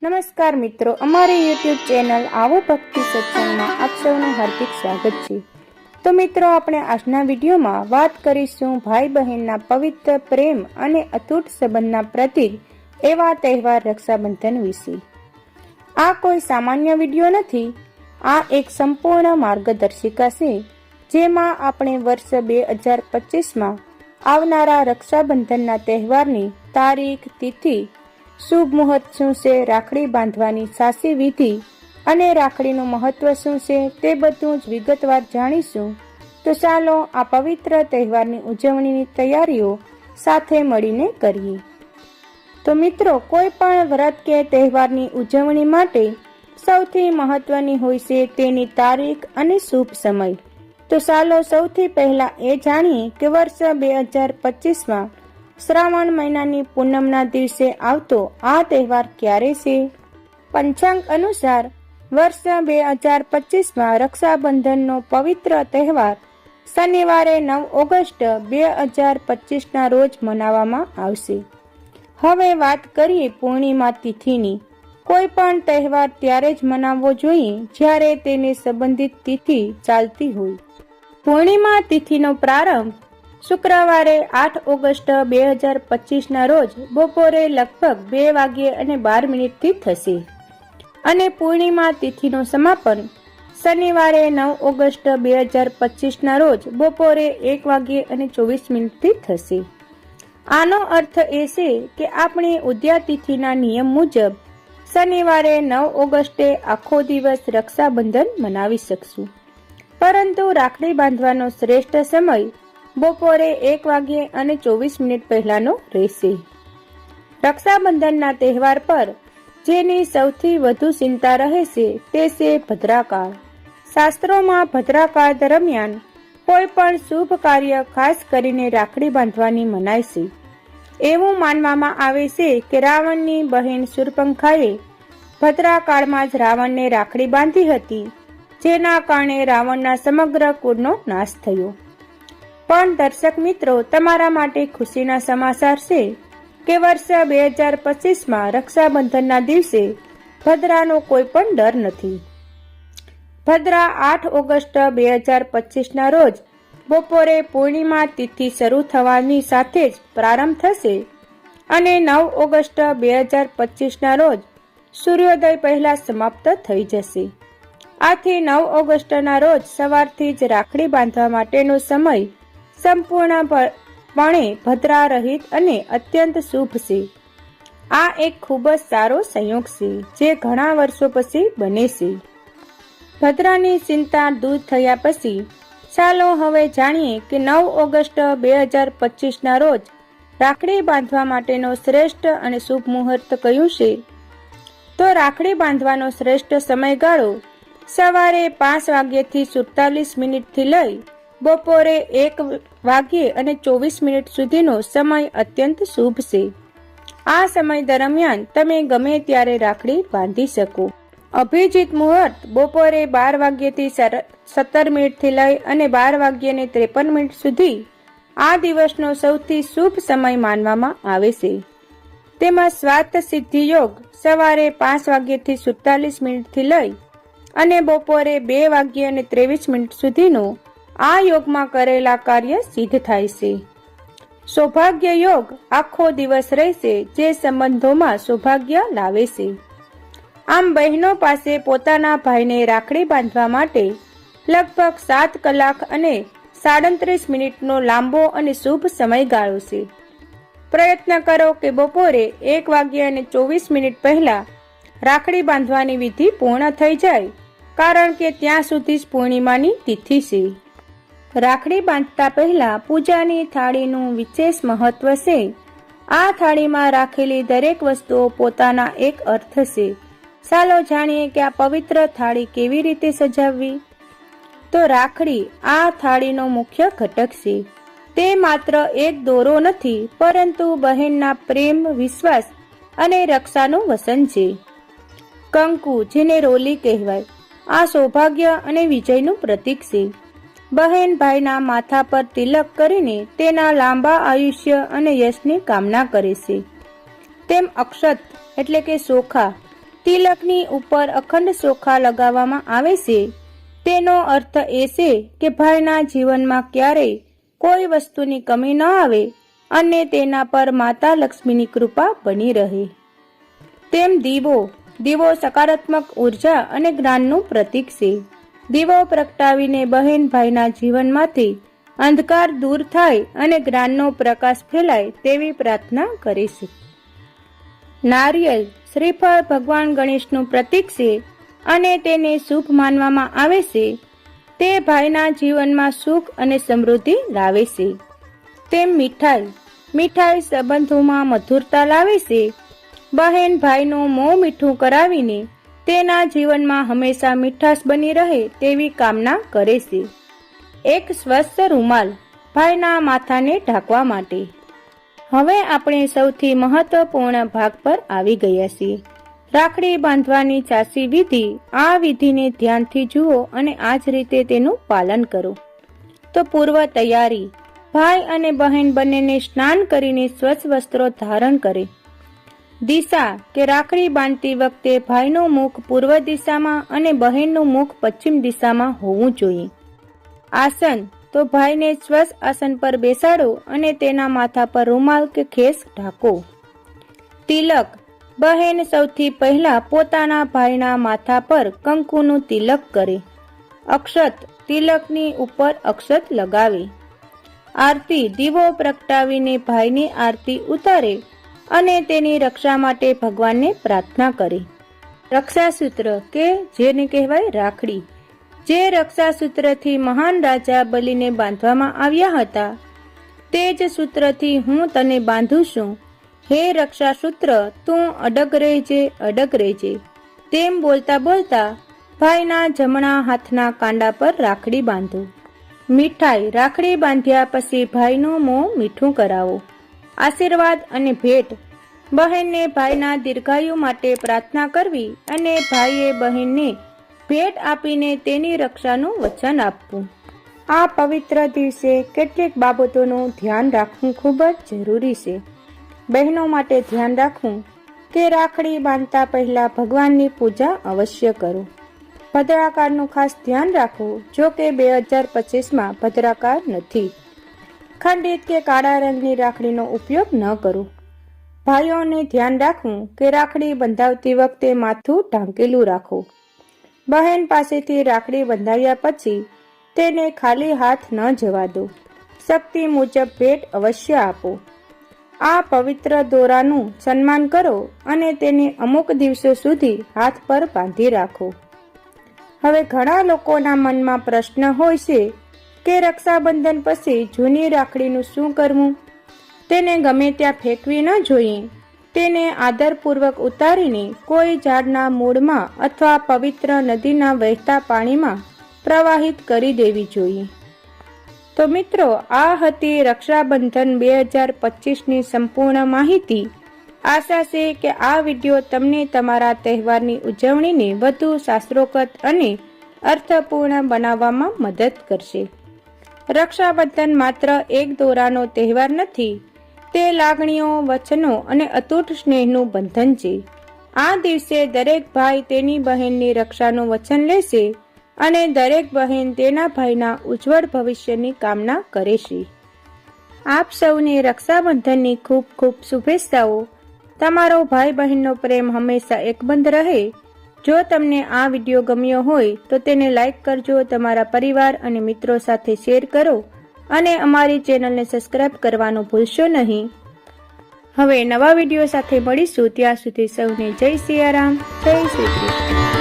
નમસ્કાર મિત્રો, અમારી યુટ્યુબ ચેનલ આવો ભક્તિ સત્સંગમાં આપ સૌનું હાર્દિક સ્વાગત છે। તો મિત્રો, આપણે આજના વિડીયોમાં વાત કરીશું ભાઈ બહેનના પવિત્ર પ્રેમ અને અતૂટ સંબંધના પ્રતીક એવા તહેવાર રક્ષાબંધન વિશે। આ કોઈ સામાન્ય વિડીયો નથી, આ એક સંપૂર્ણ માર્ગદર્શિકા છે જેમાં આપણે વર્ષ 2025માં આવનારા રક્ષાબંધનના તહેવારની તારીખ, તિથિ, શુભ મુહૂર્ત શું છે, રાખડી બાંધવાની સાચી વિધિ અને રાખડીનું મહત્વ શું છે તે બધું જ વિગતવાર જાણીશું। તો ચાલો આ પવિત્ર તહેવારની ઉજવણીની તૈયારીઓ સાથે મળીને કરીએ। તો મિત્રો, કોઈ પણ વ્રત કે તહેવારની ઉજવણી માટે સૌથી મહત્વની હોય છે તેની તારીખ અને શુભ સમય। તો ચાલો સૌથી પહેલા એ જાણીએ કે વર્ષ 2025માં શ્રાવણ મહિનાની પૂનમના દિવસે આવતો આ તહેવાર ક્યારે છે। પંચાંગ અનુસાર વર્ષ 2025માં રક્ષાબંધનનો પવિત્ર તહેવાર શનિવારે 9 ઓગસ્ટ 2025ના રોજ મનાવવામાં આવશે। હવે વાત કરીએ પૂર્ણિમા તિથિની। કોઈ પણ તહેવાર ત્યારે જ મનાવવો જોઈએ જ્યારે તેને સંબંધિત તિથિ ચાલતી હોય। પૂર્ણિમા તિથિનો પ્રારંભ શુક્રવારે 8 ઓગસ્ટ 2025ના રોજ બપોરે લગભગ 2:12 થી થશે અને પૂર્ણિમા તિથિનું સમાપન શનિવારે 9 ઓગસ્ટ 2025ના રોજ બપોરે 1:24 થી થશે। આનો અર્થ એ છે કે આપણે ઉદ્યા તિથિના નિયમ મુજબ શનિવારે 9 ઓગસ્ટે આખો દિવસ રક્ષાબંધન મનાવી શકશું, પરંતુ રાખડી બાંધવાનો શ્રેષ્ઠ સમય બપોરે 1:24 પહેલાનો રહેશે। રક્ષાબંધનના તહેવાર પર જેની સૌથી વધુ ચિંતા રહે છે તે છે ભદ્રાકાળ। શાસ્ત્રોમાં ભદ્રાકાળ દરમિયાન કોઈ પણ શુભ કાર્ય, ખાસ કરીને રાખડી બાંધવાની મનાય છે। એવું માનવામાં આવે છે કે રાવણની બહેન શૂર્પણખાએ ભદ્રાકાળમાં જ રાવણને રાખડી બાંધી હતી, જેના કારણે રાવણના સમગ્ર કુળનો નાશ થયો। પણ દર્શક મિત્રો, તમારા માટે ખુશીના સમાચાર છે કે વર્ષ 2025માં રક્ષાબંધનના દિવસે ભદ્રાનો કોઈ પણ ડર નથી। ભદ્રા 8 ઓગસ્ટ 2025ના રોજ બપોરે પૂર્ણિમા તિથિ શરૂ થવાની સાથે જ પ્રારંભ થશે અને 9 ઓગસ્ટ 2025ના રોજ સૂર્યોદય પહેલા સમાપ્ત થઈ જશે। આથી 9 ઓગસ્ટના રોજ સવારથી જ રાખડી બાંધવા માટેનો સમય સંપૂર્ણપણે ભદ્રા રહિત અને અત્યંત શુભ છે। આ એક ખૂબ જ સારો સંયોગ છે જે ઘણા વર્ષો પછી બને છે। ભદ્રાની ચિંતા દૂર થયા પછી ચાલો હવે જાણીએ કે 9 ઓગસ્ટ 2025ના રોજ રાખડી બાંધવા માટેનો શ્રેષ્ઠ અને શુભ મુહૂર્ત કયું છે। તો રાખડી બાંધવાનો શ્રેષ્ઠ સમયગાળો સવારે 5:47 થી લઈ બપોરે 1:24 સુધીનો સમય અત્યંત શુભ છે। આ સમય દરમિયાન તમે ગમે ત્યારે રાખડી બાંધી શકો। અભિજીત મુહૂર્ત બપોરે 12:17 થી લઈ અને 12:53 સુધી આ દિવસનો સૌથી શુભ સમય માનવામાં આવે છે। તેમાં સ્વાત સિદ્ધિ યોગ સવારે 5:47 થી લઈ અને બપોરે 2:23 સુધીનો આ યોગમાં કરેલા કાર્ય સિદ્ધ થાય છે। સૌભાગ્ય યોગ આખો દિવસ રહેશે, જે સંબંધોમાં સૌભાગ્ય લાવે છે। આમ બહેનો પાસે પોતાના ભાઈને રાખડી બાંધવા માટે લગભગ 7 કલાક અને 37 લાંબો અને શુભ સમયગાળો છે। પ્રયત્ન કરો કે બપોરે 1:24 પહેલા રાખડી બાંધવાની વિધિ પૂર્ણ થઈ જાય, કારણ કે ત્યાં સુધી જ પૂર્ણિમાની તિથિ છે। રાખડી બાંધતા પહેલા પૂજાની થાળીનું વિશેષ મહત્વ છે। આ થાળીમાં રાખેલી દરેક વસ્તુઓ પોતાના એક અર્થ છે। ચાલો જાણીએ કે આ પવિત્ર થાળી કેવી રીતે સજાવવી। તો રાખડી આ થાળીનો મુખ્ય ઘટક છે। તે માત્ર એક દોરો નથી, પરંતુ બહેનના પ્રેમ, વિશ્વાસ અને રક્ષાનું વસન છે। કંકુ, જેને રોલી કહેવાય, આ સૌભાગ્ય અને વિજયનું પ્રતીક છે। બહેન ભાઈના માથા પર તિલક કરીને તેના લાંબા આયુષ્ય અને યશની કામના કરે છે। તેમ અક્ષત એટલે કે ચોખા તિલકની ઉપર અખંડ ચોખા લગાવવામાં આવે છે, તેનો અર્થ એ છે કે ભાઈના જીવનમાં ક્યારેય કોઈ વસ્તુની કમી ન આવે અને તેના પર માતા લક્ષ્મીની કૃપા બની રહે. તેમ દીવો સકારાત્મક ઉર્જા અને જ્ઞાનનું પ્રતીક છે. દીવો પ્રગટાવીને બહેન ભાઈના જીવનમાંથી અંધકાર દૂર થાય અને જ્ઞાનનો પ્રકાશ ફેલાય તેવી પ્રાર્થના કરે છે. નારિયેળ શ્રીફળ ભગવાન ગણેશનું પ્રતીક છે અને તેને શુભ માનવામાં આવે છે. તે ભાઈના જીવનમાં સુખ અને સમૃદ્ધિ લાવે છે. તેમ મીઠાઈ સંબંધોમાં મધુરતા લાવે છે. બહેન ભાઈનું મોં મીઠું કરાવીને તેના જીવનમાં હંમેશા મીઠાશ બની રહે તેવી કામના કરે છે. એક સ્વસ્થ રૂમાલ ભાઈના માથાને ઢાંકવા માટે. હવે આપણે સૌથી મહત્વપૂર્ણ ભાગ પર આવી ગયા છીએ, રાખડી બાંધવાની ચાસી વિધિ. આ વિધિને ધ્યાનથી જુઓ અને આ જ રીતે તેનું પાલન કરો. તો પૂર્વ તૈયારી. ભાઈ અને બહેન બંનેને સ્નાન કરીને સ્વચ્છ વસ્ત્રો ધારણ કરે. દિશા કે રાખડી બાંધતી વખતે ભાઈનું મુખ પૂર્વ દિશામાં અને બહેનનું મુખ પશ્ચિમ દિશામાં હોવું જોઈએ. આસન તો ભાઈને સ્વચ્છ આસન પર બેસાડો અને તેના માથા પર રૂમાલ કે ખેસ ઢાંકો. તિલક. બહેન સૌથી પહેલા પોતાના ભાઈના માથા પર કંકુનું તિલક કરે. અક્ષત. તિલકની ઉપર અક્ષત લગાવે. આરતી. દીવો પ્રગટાવીને ભાઈની આરતી ઉતારે અને તેની રક્ષા માટે ભગવાનને પ્રાર્થના કરે. રક્ષાસૂત્ર કે જેને કહેવાય રાખડી. જે રક્ષાસૂત્રથી મહાન રાજા બલિને બાંધવામાં આવ્યા હતા, તે જ સૂત્રથી હું તને બાંધું છું. હે રક્ષાસૂત્ર, તું અડગ રહેજે. તેમ બોલતા બોલતા ભાઈના જમણા હાથના કાંડા પર રાખડી બાંધો. મીઠાઈ. રાખડી બાંધ્યા પછી ભાઈનું મોં મીઠું કરાવો. આશીર્વાદ અને ભેટ. બહેનને ભાઈના દીર્ઘાયુ માટે પ્રાર્થના કરવી અને ભાઈએ બહેનને ભેટ આપીને તેની રક્ષાનું વચન આપવું. આ પવિત્ર દિવસે કેટલીક બાબતોનું ધ્યાન રાખવું ખૂબ જ જરૂરી છે. બહેનો માટે ધ્યાન રાખવું કે રાખડી બાંધતા પહેલા ભગવાનની પૂજા અવશ્ય કરો. ભદ્રાકારનું ખાસ ધ્યાન રાખો. જો કે 2025માં ભદ્રાકાર નથી. ખંડિત કે કાળા રંગની રાખડીનો ઉપયોગ ન કરો. ભાઈઓને ધ્યાન રાખવું કે રાખડી બંધાવતી વખતે માથું ઢાંકેલું રાખો. બહેન પાસેથી રાખડી બંધાવ્યા પછી તેને ખાલી હાથ ન જવા દો. શક્તિ મુજબ ભેટ અવશ્ય આપો. આ પવિત્ર દોરાનું સન્માન કરો અને તેને અમુક દિવસો સુધી હાથ પર બાંધી રાખો. હવે ઘણા લોકોના મનમાં પ્રશ્ન હોય છે કે રક્ષાબંધન પછી જૂની રાખડીનું શું કરવું? તેને ગમે ત્યાં ફેંકવી ન જોઈએ. તેને આદરપૂર્વક ઉતારીને કોઈ ઝાડના મૂળમાં અથવા પવિત્ર નદીના વહેતા પાણીમાં પ્રવાહિત કરી દેવી જોઈએ. તો મિત્રો, આ હતી રક્ષાબંધન 2025ની સંપૂર્ણ માહિતી. આશા છે કે આ વિડીયો તમને તમારા તહેવારની ઉજવણીને વધુ શાસ્ત્રોક્ત અને અર્થપૂર્ણ બનાવવામાં મદદ કરશે. રક્ષાબંધન માત્ર એક દોરાનો તહેવાર નથી, તે લાગણીઓ, વચનો અને અતૂટ સ્નેહનું બંધન છે. આ દિવસે દરેક ભાઈ તેની બહેનની રક્ષાનું વચન લેશે અને દરેક બહેન તેના ભાઈના ઉજ્જવળ ભવિષ્યની કામના કરે છે. આપ સૌને રક્ષાબંધનની ખૂબ ખૂબ શુભેચ્છાઓ. તમારો ભાઈ બહેનનો પ્રેમ હંમેશા એકબંધ રહે. જો તમને આ વિડીયો ગમ્યો હોય તો તેને લાઈક કરજો, તમારા પરિવાર અને મિત્રો સાથે શેર કરો અને અમારી ચેનલને સબસ્ક્રાઇબ કરવાનું ભૂલશો નહીં. હવે નવા વિડીયો સાથે મળીશું. ત્યાં સુધી સૌને જય સિયારામ, જય શ્રી કૃષ્ણ.